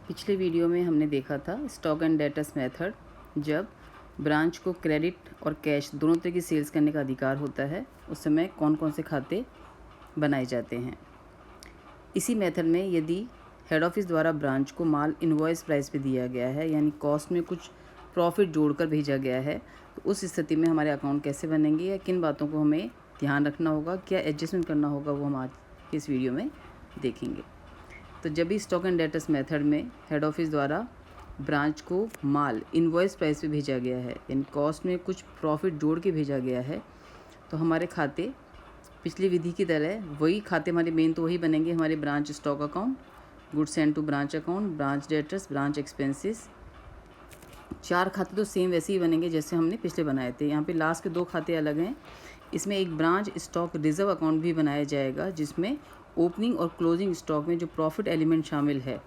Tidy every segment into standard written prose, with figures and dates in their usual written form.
पिछले वीडियो में हमने देखा था स्टॉक एंड डेटर्स मेथड। जब ब्रांच को क्रेडिट और कैश दोनों तरह की सेल्स करने का अधिकार होता है उस समय कौन कौन से खाते बनाए जाते हैं। इसी मेथड में यदि हेड ऑफिस द्वारा ब्रांच को माल इनवॉइस प्राइस पे दिया गया है यानी कॉस्ट में कुछ प्रॉफिट जोड़कर भेजा गया है तो उस स्थिति में हमारे अकाउंट कैसे बनेंगे या किन बातों को हमें ध्यान रखना होगा, क्या एडजस्टमेंट करना होगा, वो हम आज के इस वीडियो में देखेंगे। तो जब भी स्टॉक एंड डेटर्स मेथड में हेड ऑफिस द्वारा ब्रांच को माल इनवॉइस प्राइस पे भेजा गया है यानी कॉस्ट में कुछ प्रॉफिट जोड़ के भेजा गया है तो हमारे खाते पिछली विधि की तरह वही खाते हमारे मेन तो वही बनेंगे। हमारे branch stock account, goods send to branch account, branch debtors, branch expenses. 4 खाते तो सेम वैसे ही बनेंगे जैसे हमने पिछले बनाए थे। यहाँ पे लास्ट के 2 खाते अलग हैं। इसमें एक ब्रांच स्टॉक रिजर्व अकाउंट भी बनाया जाएगा जिसमें ओपनिंग और क्लोजिंग स्टॉक में जो प्रॉफिट एलिमेंट शामिल है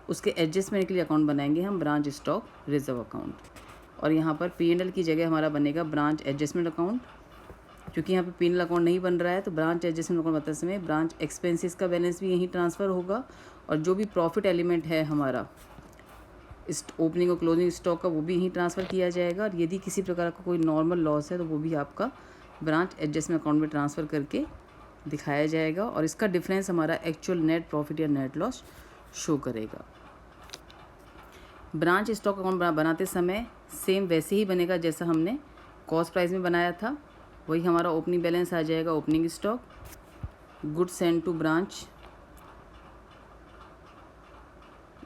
उसके एडजस्टमेंट के लिए अकाउंट बनाएंगे हम ब्रांच स्टॉक रिजर्व अकाउंट। और यहाँ पर P&L की जगह हमारा बनेगा ब्रांच एडजस्टमेंट अकाउंट। क्योंकि यहाँ पे P&L अकाउंट नहीं बन रहा है तो ब्रांच एडजस्टमेंट अकाउंट बताते समय ब्रांच एक्सपेंसेस का बैलेंस भी यहीं ट्रांसफ़र होगा और जो भी प्रॉफिट एलिमेंट है हमारा इस ओपनिंग और क्लोजिंग स्टॉक का वो भी यहीं ट्रांसफ़र किया जाएगा। और यदि किसी प्रकार का कोई नॉर्मल लॉस है तो वो भी आपका ब्रांच एडजस्टमेंट अकाउंट में ट्रांसफ़र करके दिखाया जाएगा और इसका डिफरेंस हमारा एक्चुअल नेट प्रॉफिट या नेट लॉस शो करेगा। ब्रांच स्टॉक अकाउंट बनाते समय सेम वैसे ही बनेगा जैसा हमने कॉस्ट प्राइस में बनाया था। वही हमारा ओपनिंग बैलेंस आ जाएगा, opening stock, goods send to branch,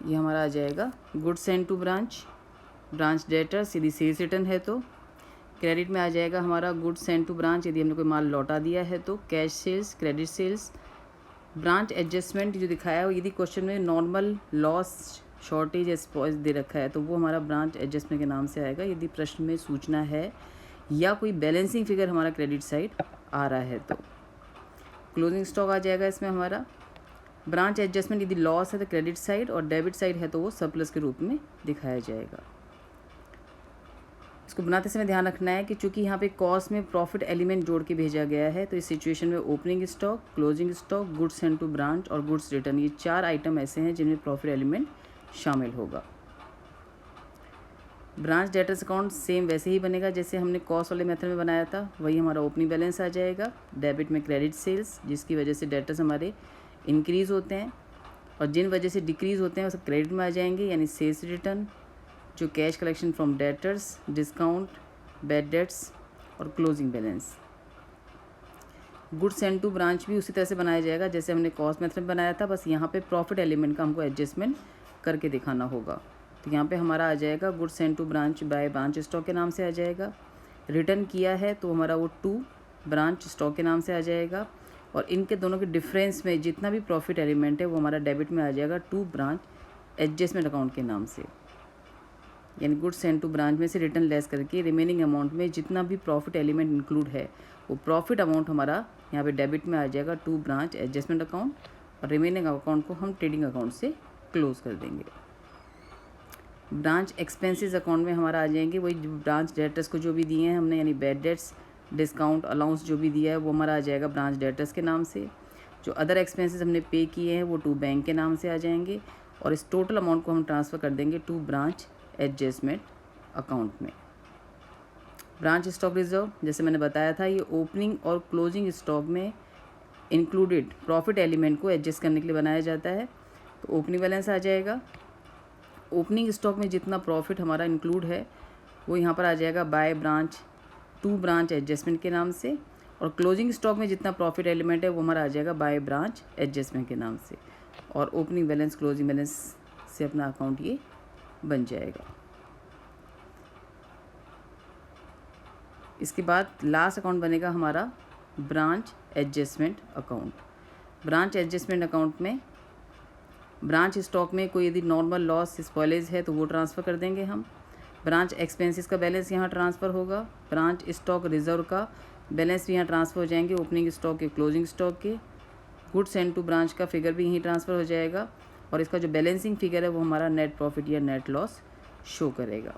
ये हमारा आ जाएगा goods send to branch, branch debtors यदि सेल्स रिटर्न है तो, क्रेडिट में आ जाएगा हमारा गुड्स सेंड टू ब्रांच यदि हमने कोई माल लौटा दिया है तो, cash sales, credit sales. Branch adjustment जो दिखाया है यदि क्वेश्चन में नॉर्मल लॉस, शॉर्टेज या स्पॉइल दे रखा है तो वो हमारा ब्रांच एडजस्टमेंट के नाम से आएगा। यदि प्रश्न में सूचना है या कोई बैलेंसिंग फिगर हमारा क्रेडिट साइड आ रहा है तो क्लोजिंग स्टॉक आ जाएगा इसमें हमारा। ब्रांच एडजस्टमेंट यदि लॉस है तो क्रेडिट साइड और डेबिट साइड है तो वो सरप्लस के रूप में दिखाया जाएगा। इसको बनाते समय ध्यान रखना है कि चूंकि यहाँ पे कॉस्ट में प्रॉफिट एलिमेंट जोड़ के भेजा गया है तो इस सिचुएशन में opening stock, closing stock, goods send to branch और गुड्स रिटर्न ये 4 आइटम ऐसे हैं जिनमें प्रॉफिट एलिमेंट शामिल होगा। ब्रांच डेटर्स अकाउंट सेम वैसे ही बनेगा जैसे हमने कॉस्ट वाले मेथड में बनाया था। वही हमारा ओपनिंग बैलेंस आ जाएगा, डेबिट में क्रेडिट सेल्स जिसकी वजह से डेटर्स हमारे इंक्रीज़ होते हैं और जिन वजह से डिक्रीज़ होते हैं वो सब क्रेडिट में आ जाएंगे यानी सेल्स रिटर्न, जो cash collection from debtors, discount, bad debts और closing balance. Goods send to branch भी उसी तरह से बनाया जाएगा जैसे हमने कॉस्ट मेथड में बनाया था, बस यहाँ पे प्रॉफिट एलिमेंट का हमको एडजस्टमेंट करके दिखाना होगा। तो यहाँ पे हमारा आ जाएगा goods send to branch by branch stock के नाम से आ जाएगा। रिटर्न किया है तो हमारा वो टू ब्रांच स्टॉक के नाम से आ जाएगा और इनके दोनों के डिफरेंस में जितना भी प्रॉफिट एलिमेंट है वो हमारा डेबिट में आ जाएगा टू ब्रांच एडजस्टमेंट अकाउंट के नाम से। यानी गुड्स सेंड टू ब्रांच में से रिटर्न लेस करके रिमेनिंग अमाउंट में जितना भी प्रॉफिट एलिमेंट इंक्लूड है वो प्रॉफिट अमाउंट हमारा यहाँ पे डेबिट में आ जाएगा टू ब्रांच एडजस्टमेंट अकाउंट और रिमेनिंग अकाउंट को हम ट्रेडिंग अकाउंट से क्लोज कर देंगे। ब्रांच एक्सपेंसेस अकाउंट में हमारा आ जाएंगे वही ब्रांच डेटर्स को जो भी दिए हैं हमने यानी बैड डेट्स, डिस्काउंट, अलाउंस जो भी दिया है वो हमारा आ जाएगा ब्रांच डेटर्स के नाम से। जो अदर एक्सपेंसेस हमने पे किए हैं वो टू बैंक के नाम से आ जाएंगे और इस टोटल अमाउंट को हम ट्रांसफ़र कर देंगे टू ब्रांच एडजस्टमेंट अकाउंट में। ब्रांच स्टॉक रिजर्व जैसे मैंने बताया था ये ओपनिंग और क्लोजिंग स्टॉक में इंक्लूडेड प्रॉफिट एलिमेंट को एडजस्ट करने के लिए बनाया जाता है। तो ओपनिंग बैलेंस आ जाएगा, ओपनिंग स्टॉक में जितना प्रॉफिट हमारा इंक्लूड है वो यहाँ पर आ जाएगा by branch to branch adjustment के नाम से और क्लोजिंग स्टॉक में जितना प्रॉफिट एलिमेंट है वो हमारा आ जाएगा बाय ब्रांच एडजस्टमेंट के नाम से। और ओपनिंग बैलेंस क्लोजिंग बैलेंस से अपना अकाउंट ये बन जाएगा। इसके बाद लास्ट अकाउंट बनेगा हमारा branch adjustment account. Branch adjustment account में ब्रांच स्टॉक में कोई यदि नॉर्मल लॉस, स्पॉइलेज है तो वो ट्रांसफ़र कर देंगे हम। ब्रांच एक्सपेंसेस का बैलेंस यहाँ ट्रांसफ़र होगा, ब्रांच स्टॉक रिजर्व का बैलेंस भी यहाँ ट्रांसफ़र हो जाएंगे, ओपनिंग स्टॉक के, क्लोजिंग स्टॉक के। गुड्स सेंड टू ब्रांच का फिगर भी यहीं ट्रांसफ़र हो जाएगा और इसका जो बैलेंसिंग फिगर है वो हमारा नेट प्रॉफिट या नेट लॉस शो करेगा।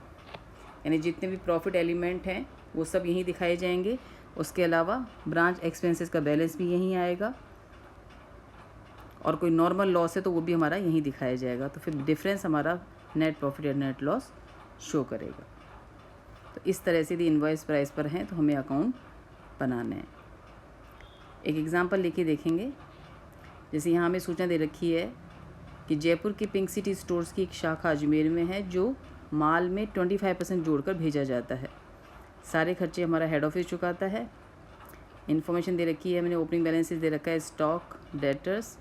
यानी जितने भी प्रॉफिट एलिमेंट हैं वो सब यहीं दिखाए जाएंगे। उसके अलावा ब्रांच एक्सपेंसेस का बैलेंस भी यहीं आएगा और कोई नॉर्मल लॉस है तो वो भी हमारा यहीं दिखाया जाएगा। तो फिर डिफरेंस हमारा नेट प्रॉफिट या नेट लॉस शो करेगा। तो इस तरह से यदि इनवॉइस प्राइस पर हैं तो हमें अकाउंट बनाना है। एक एग्जांपल लेके देखेंगे। जैसे यहाँ हमें सूचना दे रखी है कि जयपुर के पिंक सिटी स्टोर्स की एक शाखा अजमेर में है जो माल में 25% जोड़कर भेजा जाता है। सारे खर्चे हमारा हेड ऑफिस चुकाता है। इन्फॉर्मेशन दे रखी है, मैंने ओपनिंग बैलेंसेस दे रखा है, stock, debtors,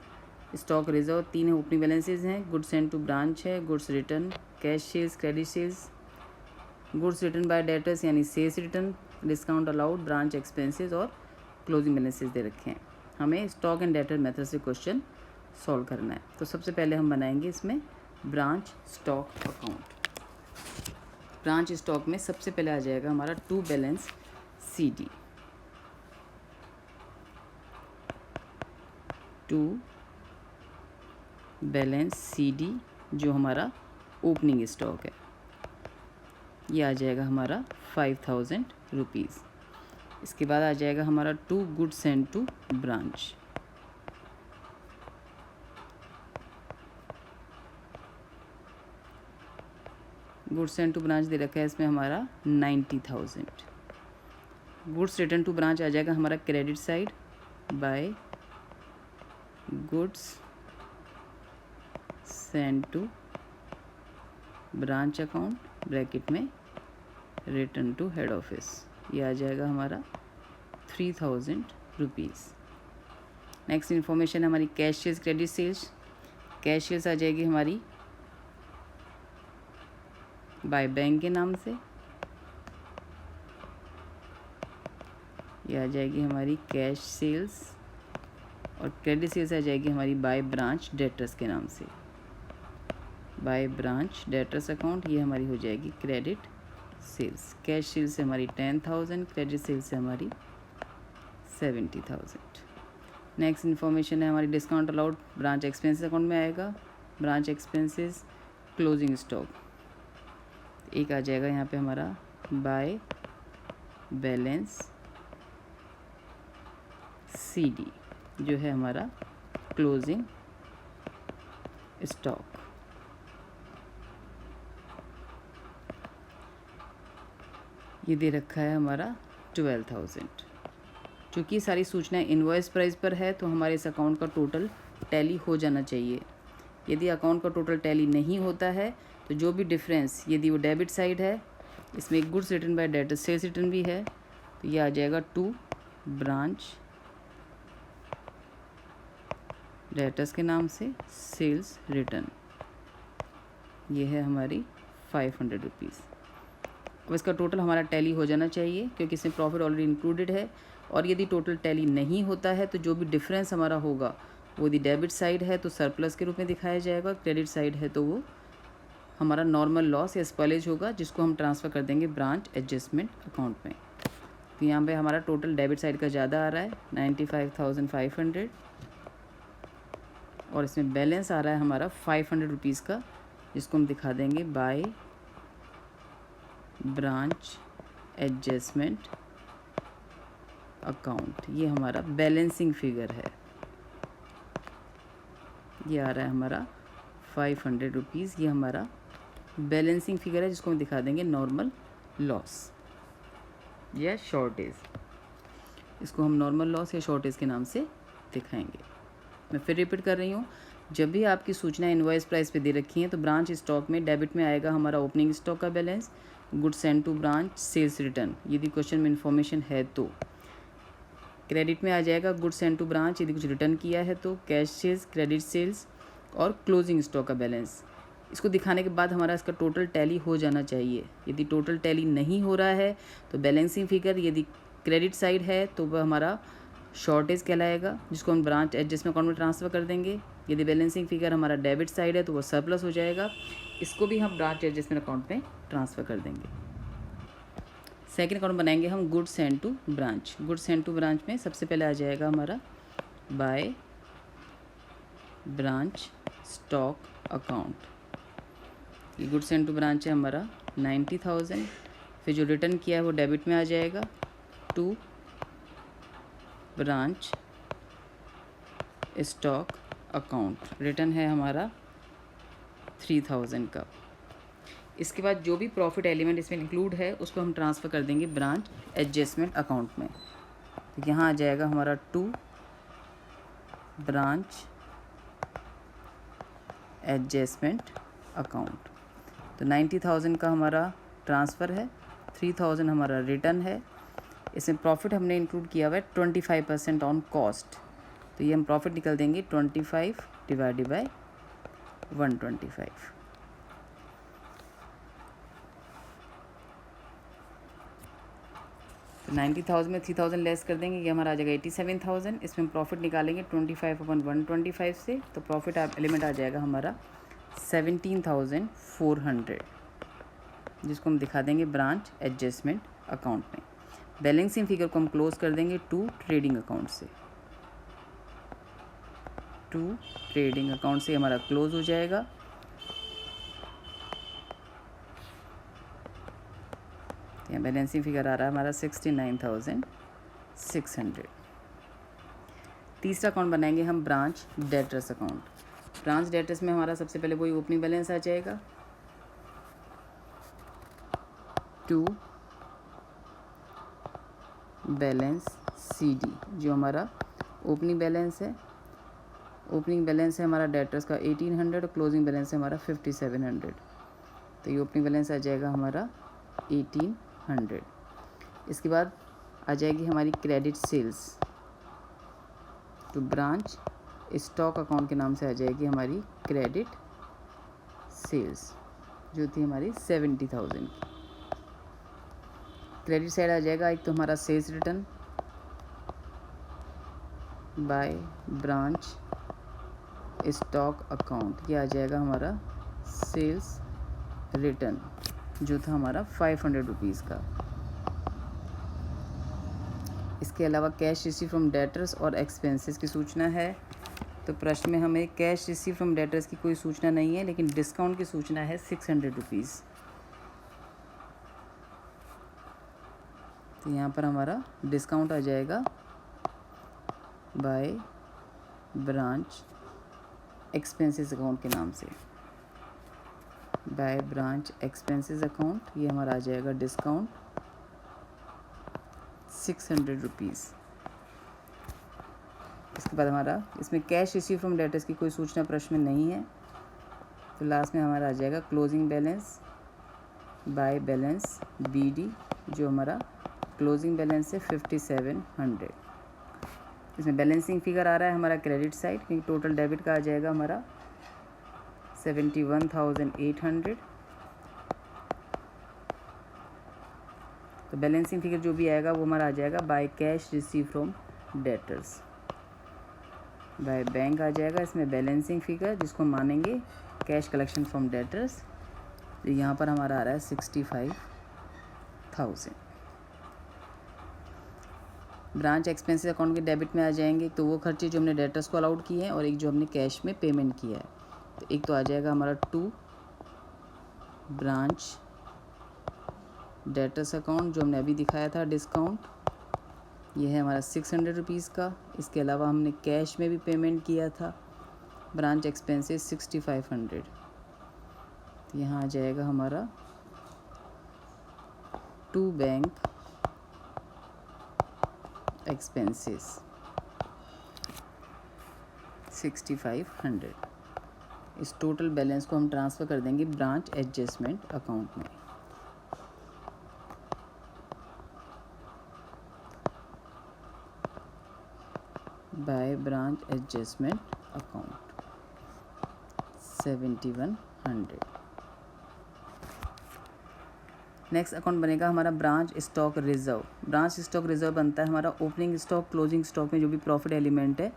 stock reserve, 3 opening balances हैं, गुड्स सेंड टू ब्रांच है, goods return, cash sales, credit sales, goods return by debtors यानी sales return, discount allowed, branch expenses और क्लोजिंग बैलेंसेज दे रखे हैं। हमें स्टॉक एंड डेटर मेथड से question solve करना है। तो सबसे पहले हम बनाएंगे इसमें branch stock account. Branch stock में सबसे पहले आ जाएगा हमारा to balance CD, to balance CD जो हमारा ओपनिंग स्टॉक है, ये आ जाएगा हमारा 5000 रुपीज़। इसके बाद आ जाएगा हमारा to goods send to branch, goods send to branch दे रखा है इसमें हमारा 90,000। गुड्स रिटर्न टू ब्रांच आ जाएगा हमारा credit side by goods send to branch account bracket में रिटर्न टू हेड ऑफिस, ये आ जाएगा हमारा 3000 रुपीज़। नेक्स्ट इन्फॉर्मेशन है हमारी cash sales, credit sales. Cash sales आ जाएगी हमारी बाय बैंक के नाम से, ये आ जाएगी हमारी कैश सेल्स, और क्रेडिट सेल्स आ जाएगी हमारी बाय ब्रांच डेटर्स के नाम से, बाय ब्रांच डेटर्स अकाउंट, ये हमारी हो जाएगी क्रेडिट सेल्स। कैश सेल्स से हमारी 10,000, क्रेडिट सेल्स से हमारी 70,000। नेक्स्ट इन्फॉर्मेशन है हमारी discount allowed, branch expenses account में आएगा, ब्रांच एक्सपेंसेस, क्लोजिंग स्टॉक, एक आ जाएगा यहाँ पे हमारा बाय बैलेंस CD जो है हमारा क्लोजिंग स्टॉक। ये दे रखा है हमारा 12,000। चूँकि सारी सूचनाएं इनवॉइस प्राइस पर है तो हमारे इस अकाउंट का टोटल टैली हो जाना चाहिए। यदि अकाउंट का टोटल टैली नहीं होता है तो जो भी डिफरेंस, यदि वो डेबिट साइड है, इसमें एक goods return by debtor sales return भी है, तो ये आ जाएगा टू ब्रांच डेटर्स के नाम से सेल्स रिटर्न, ये है हमारी 500 रुपीज़। अब इसका टोटल हमारा टैली हो जाना चाहिए क्योंकि इसमें प्रॉफिट ऑलरेडी इंक्लूडेड है। और यदि टोटल टैली नहीं होता है तो जो भी डिफरेंस हमारा होगा वो यदि डेबिट साइड है तो सरप्लस के रूप में दिखाया जाएगा, क्रेडिट साइड है तो वो हमारा नॉर्मल लॉस या स्पॉलेज होगा जिसको हम ट्रांसफ़र कर देंगे ब्रांच एडजस्टमेंट अकाउंट में। तो यहाँ पे हमारा टोटल डेबिट साइड का ज़्यादा आ रहा है 95,500, और इसमें बैलेंस आ रहा है हमारा 500 रुपीज़ का, जिसको हम दिखा देंगे बाय ब्रांच एडजस्टमेंट अकाउंट। ये हमारा बैलेंसिंग फिगर है, ये आ रहा है हमारा 500 रुपीज़। ये हमारा बैलेंसिंग फिगर है जिसको हम दिखा देंगे नॉर्मल लॉस या शॉर्टेज। इसको हम नॉर्मल लॉस या शॉर्टेज के नाम से दिखाएंगे। मैं फिर रिपीट कर रही हूँ, जब भी आपकी सूचना इनवॉइस प्राइस पे दे रखी है तो ब्रांच स्टॉक में डेबिट में आएगा हमारा ओपनिंग स्टॉक का balance, goods send to branch, sales return यदि क्वेश्चन में इन्फॉर्मेशन है तो। क्रेडिट में आ जाएगा गुड्स सेंड टू ब्रांच यदि कुछ रिटर्न किया है तो, कैश सेल्स, क्रेडिट सेल्स और क्लोजिंग स्टॉक का बैलेंस। इसको दिखाने के बाद हमारा इसका टोटल टैली हो जाना चाहिए। यदि टोटल टैली नहीं हो रहा है तो बैलेंसिंग फिगर यदि क्रेडिट साइड है तो वह हमारा शॉर्टेज कहलाएगा जिसको हम ब्रांच एडजस्टमेंट अकाउंट में ट्रांसफ़र कर देंगे। यदि बैलेंसिंग फिगर हमारा डेबिट साइड है तो वो सरप्लस हो जाएगा, इसको भी हम ब्रांच एडजस्टमेंट अकाउंट में ट्रांसफ़र कर देंगे। सेकेंड अकाउंट बनाएंगे हम goods send to branch. Goods send to branch में सबसे पहले आ जाएगा हमारा बाय ब्रांच स्टॉक अकाउंट। ये गुड्स सेंड टू ब्रांच है हमारा 90,000, फिर जो रिटर्न किया है वो डेबिट में आ जाएगा to branch stock account, return है हमारा 3000 का। इसके बाद जो भी प्रॉफिट एलिमेंट इसमें इंक्लूड है उसको हम ट्रांसफ़र कर देंगे ब्रांच एडजस्टमेंट अकाउंट में। तो यहाँ आ जाएगा हमारा 2 ब्रांच एडजस्टमेंट अकाउंट। तो 90,000 का हमारा ट्रांसफ़र है, 3000 हमारा रिटर्न है। इसमें प्रॉफिट हमने इंक्लूड किया हुआ है 25% ऑन कॉस्ट। तो ये हम प्रॉफिट निकल देंगे 25 डिवाइडेड बाय 125। तो 90,000 में 3000 लेस कर देंगे, ये हमारा आ जाएगा 87,000। इसमें प्रॉफिट निकालेंगे 25/125 से, तो प्रॉफिट एलिमेंट आ जाएगा हमारा 17,400, जिसको हम दिखा देंगे ब्रांच एडजस्टमेंट अकाउंट में। बैलेंसिंग फिगर को हम क्लोज कर देंगे टू ट्रेडिंग अकाउंट से। टू ट्रेडिंग अकाउंट से हमारा क्लोज हो जाएगा। यहाँ बैलेंसिंग फिगर आ रहा है हमारा 69,600। तीसरा अकाउंट बनाएंगे हम branch debtors account. Branch debtors में हमारा सबसे पहले वही ओपनिंग बैलेंस आ जाएगा, टू बैलेंस CD, जो हमारा ओपनिंग बैलेंस है। ओपनिंग बैलेंस है हमारा डेटर्स का 1800 और क्लोजिंग बैलेंस है हमारा 5700। तो ये ओपनिंग बैलेंस आ जाएगा हमारा 1800। इसके बाद आ जाएगी हमारी क्रेडिट सेल्स, तो ब्रांच स्टॉक अकाउंट के नाम से आ जाएगी हमारी क्रेडिट सेल्स, जो थी हमारी 70,000। क्रेडिट साइड आ जाएगा एक तो हमारा sales return by branch stock account, ये आ जाएगा हमारा सेल्स रिटर्न, जो था हमारा 500 रुपीज़ का। इसके अलावा कैश रिसीव फ्रॉम डेटर्स और एक्सपेंसेस की सूचना है। तो प्रश्न में हमें कैश रिसीव फ्रॉम डेटर्स की कोई सूचना नहीं है, लेकिन डिस्काउंट की सूचना है 600 रुपीज़। तो यहाँ पर हमारा डिस्काउंट आ जाएगा बाय ब्रांच एक्सपेंसेस अकाउंट के नाम से, बाय ब्रांच एक्सपेंसेस अकाउंट। ये हमारा आ जाएगा डिस्काउंट 600 रुपीज़। इसके बाद हमारा इसमें कैश रिसीव फ्रॉम डेटर्स की कोई सूचना प्रश्न में नहीं है। तो लास्ट में हमारा आ जाएगा closing balance by balance BD, जो हमारा क्लोजिंग बैलेंस है 5700। इसमें बैलेंसिंग फिगर आ रहा है हमारा क्रेडिट साइड, क्योंकि टोटल डेबिट का आ जाएगा हमारा 71,800। तो बैलेंसिंग फिगर जो भी आएगा वो हमारा आ जाएगा by cash receive from debtors, by bank आ जाएगा इसमें बैलेंसिंग फिगर, जिसको मानेंगे कैश कलेक्शन फ्रॉम डेटर्स। तो यहाँ पर हमारा आ रहा है 65,000। ब्रांच एक्सपेंसेस अकाउंट के डेबिट में आ जाएंगे तो वो खर्चे जो हमने डेटर्स को अलाउड किए हैं और एक जो हमने कैश में पेमेंट किया है। तो एक तो आ जाएगा हमारा 2 ब्रांच डेटर्स अकाउंट, जो हमने अभी दिखाया था डिस्काउंट, ये है हमारा 600 रुपीज़ का। इसके अलावा हमने कैश में भी पेमेंट किया था ब्रांच एक्सपेंसेस 6500। तो यहाँ आ जाएगा हमारा 2 बैंक एक्सपेंसेस 6500। इस टोटल बैलेंस को हम ट्रांसफ़र कर देंगे ब्रांच एडजस्टमेंट अकाउंट में। By branch adjustment account 7100। Next account बनेगा हमारा branch stock reserve. Branch stock reserve बनता है हमारा ओपनिंग स्टॉक क्लोजिंग स्टॉक में जो भी प्रॉफिट एलिमेंट है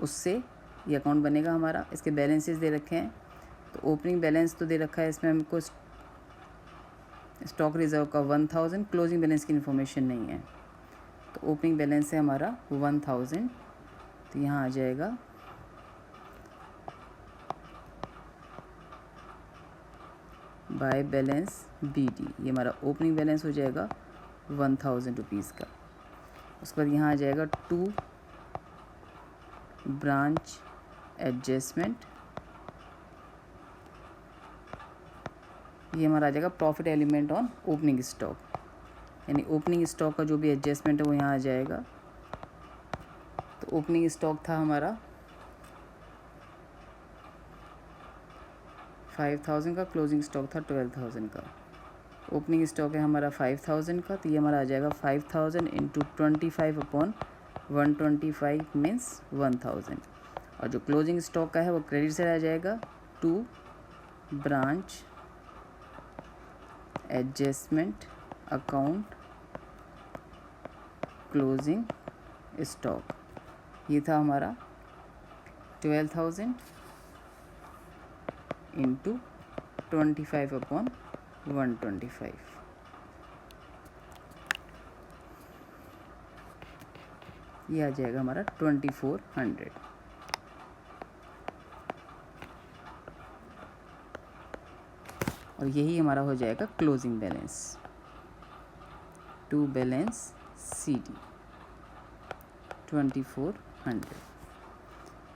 उससे ये अकाउंट बनेगा हमारा। इसके बैलेंसेस दे रखे हैं, तो ओपनिंग बैलेंस तो दे रखा है इसमें हमको स्टॉक रिजर्व का 1000, क्लोजिंग बैलेंस की इन्फॉर्मेशन नहीं है। तो ओपनिंग बैलेंस है हमारा 1000, तो यहाँ आ जाएगा बाय बैलेंस BD, ये हमारा ओपनिंग बैलेंस हो जाएगा 1000 रुपीज़ का। उसके बाद यहाँ आ जाएगा 2 ब्रांच एडजस्टमेंट, ये हमारा आ जाएगा profit element on opening stock, यानी ओपनिंग स्टॉक का जो भी एडजस्टमेंट है वो यहाँ आ जाएगा। तो ओपनिंग स्टॉक था हमारा 5000 का, क्लोजिंग स्टॉक था 12000 का। ओपनिंग स्टॉक है हमारा 5000 का, तो ये हमारा आ जाएगा 5000 इंटू 25/125 मीन्स 1000। और जो क्लोजिंग स्टॉक का है वो क्रेडिट से आ जाएगा to branch adjustment account closing stock. ये था हमारा 12000 इंटू 25/125, ये आ जाएगा हमारा 2400। और यही हमारा हो जाएगा closing balance to balance CD 2400।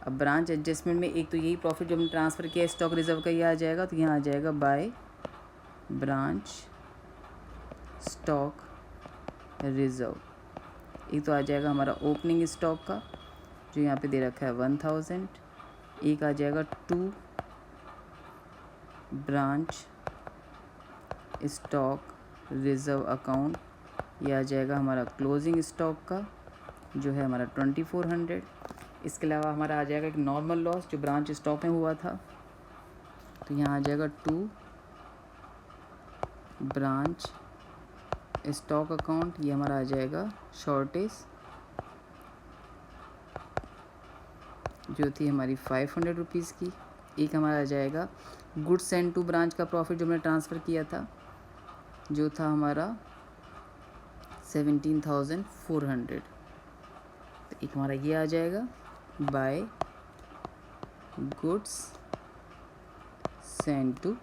अब ब्रांच एडजस्टमेंट में एक तो यही प्रॉफिट जो हमने ट्रांसफ़र किया स्टॉक रिजर्व का ये आ जाएगा, तो यहाँ आ जाएगा बाय ब्रांच स्टॉक रिजर्व। एक तो आ जाएगा हमारा ओपनिंग स्टॉक का जो यहाँ पे दे रखा है 1000, एक आ जाएगा to branch stock reserve account, ये आ जाएगा हमारा क्लोजिंग स्टॉक का जो है हमारा 2400। इसके अलावा हमारा आ जाएगा एक नॉर्मल लॉस जो ब्रांच स्टॉक में हुआ था, तो यहाँ आ जाएगा टू ब्रांच स्टॉक अकाउंट, ये हमारा आ जाएगा शॉर्टेज जो थी हमारी 500 रुपीज़ की। एक हमारा आ जाएगा गुड्स सेंड टू ब्रांच का प्रॉफिट जो हमने ट्रांसफ़र किया था जो था हमारा 17,400, तो एक हमारा ये आ जाएगा by goods send to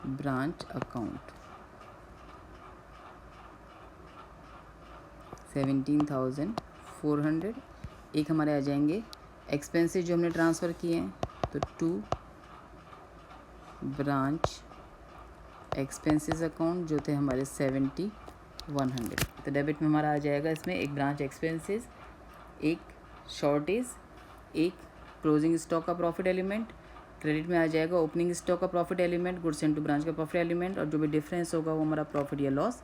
branch account 17,400। एक हमारे आ जाएंगे एक्सपेंसेस जो हमने ट्रांसफ़र किए हैं, तो टू ब्रांच एक्सपेंसेस अकाउंट जो थे हमारे 7100। तो डेबिट में हमारा आ जाएगा इसमें एक ब्रांच एक्सपेंसेस, एक शॉर्टेज, एक क्लोजिंग स्टॉक का प्रॉफिट एलिमेंट। क्रेडिट में आ जाएगा ओपनिंग स्टॉक का profit element, goods and to branch का प्रॉफिट एलिमेंट, और जो भी डिफरेंस होगा वो हमारा प्रॉफिट या लॉस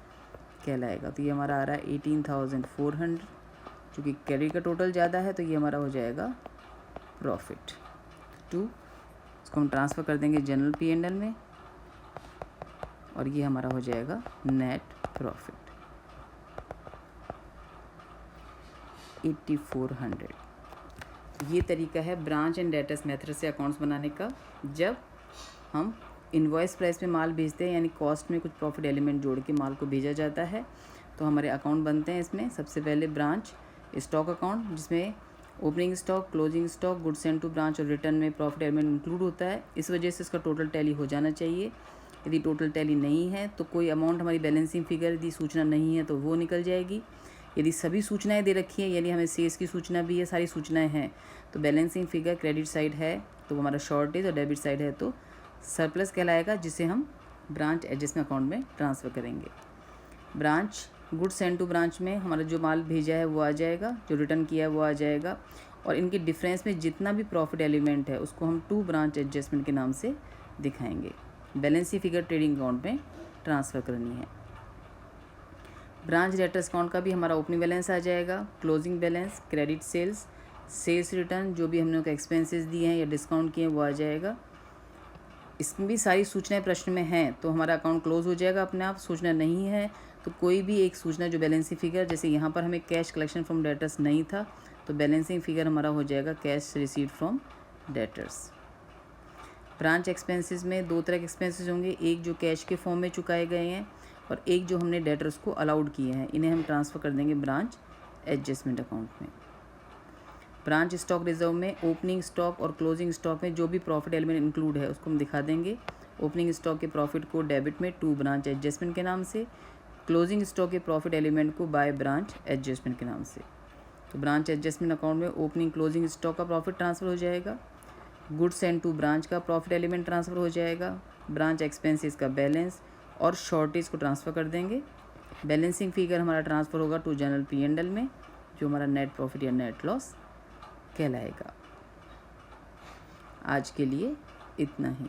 कहलाएगा। तो ये हमारा आ रहा है 18,400, चूँकि क्रेडिट का टोटल ज़्यादा है तो ये हमारा हो जाएगा प्रॉफिट टू, इसको हम ट्रांसफ़र कर देंगे जनरल P&L में, और ये हमारा हो जाएगा नेट प्रॉफिट 8400। ये तरीका है ब्रांच एंड डेटर्स मेथड से अकाउंट्स बनाने का। जब हम इनवॉइस प्राइस में माल भेजते हैं यानी कॉस्ट में कुछ प्रॉफिट एलिमेंट जोड़ के माल को भेजा जाता है तो हमारे अकाउंट बनते हैं। इसमें सबसे पहले ब्रांच स्टॉक अकाउंट जिसमें opening stock, closing stock, goods send to branch और रिटर्न में प्रॉफिट एलिमेंट इंक्लूड होता है। इस वजह से इसका टोटल टैली हो जाना चाहिए। यदि टोटल टैली नहीं है तो कोई अमाउंट हमारी बैलेंसिंग फिगर यदि सूचना नहीं है तो वो निकल जाएगी। यदि सभी सूचनाएं दे रखी है यानी हमें सेल्स की सूचना भी है, सारी सूचनाएं हैं, तो बैलेंसिंग फिगर क्रेडिट साइड है तो वो हमारा शॉर्टेज और डेबिट साइड है तो सरप्लस कहलाएगा, जिसे हम ब्रांच एडजस्टमेंट अकाउंट में ट्रांसफ़र करेंगे। Branch goods send to branch में हमारा जो माल भेजा है वो आ जाएगा, जो रिटर्न किया है वो आ जाएगा, और इनके डिफरेंस में जितना भी प्रॉफिट एलिमेंट है उसको हम टू ब्रांच एडजस्टमेंट के नाम से दिखाएंगे। बैलेंसिंग फिगर ट्रेडिंग अकाउंट में ट्रांसफ़र करनी है। ब्रांच डेटर्स अकाउंट का भी हमारा ओपनिंग बैलेंस आ जाएगा, closing balance, credit sales, sales return, जो भी हमने एक्सपेंसेस दिए हैं या डिस्काउंट किए हैं वो आ जाएगा। इसमें भी सारी सूचनाएं प्रश्न में हैं तो हमारा अकाउंट क्लोज हो जाएगा अपने आप। सूचना नहीं है तो कोई भी एक सूचना जो बैलेंसिंग फिगर, जैसे यहाँ पर हमें कैश कलेक्शन फ्रॉम डेटर्स नहीं था तो बैलेंसिंग फिगर हमारा हो जाएगा cash received from debtors. Branch expenses में दो तरह के एक्सपेंसेस होंगे, एक जो कैश के फॉर्म में चुकाए गए हैं और एक जो हमने डेटर्स को अलाउड किए हैं, इन्हें हम ट्रांसफ़र कर देंगे ब्रांच एडजस्टमेंट अकाउंट में। ब्रांच स्टॉक रिजर्व में ओपनिंग स्टॉक और क्लोजिंग स्टॉक में जो भी प्रॉफिट एलिमेंट इंक्लूड है उसको हम दिखा देंगे। ओपनिंग स्टॉक के प्रॉफिट को डेबिट में टू ब्रांच एडजस्टमेंट के नाम से, क्लोजिंग स्टॉक के प्रॉफिट एलिमेंट को बाय ब्रांच एडजस्टमेंट के नाम से। तो ब्रांच एडजस्टमेंट अकाउंट में ओपनिंग क्लोजिंग स्टॉक का प्रॉफिट ट्रांसफ़र हो जाएगा, गुड्स एंड टू ब्रांच का प्रॉफिट एलिमेंट ट्रांसफ़र हो जाएगा, ब्रांच एक्सपेंसेस का बैलेंस और शॉर्टेज को ट्रांसफ़र कर देंगे। बैलेंसिंग फिगर हमारा ट्रांसफ़र होगा टू जनरल P&L में, जो हमारा नेट प्रॉफिट या नेट लॉस कहलाएगा। आज के लिए इतना ही।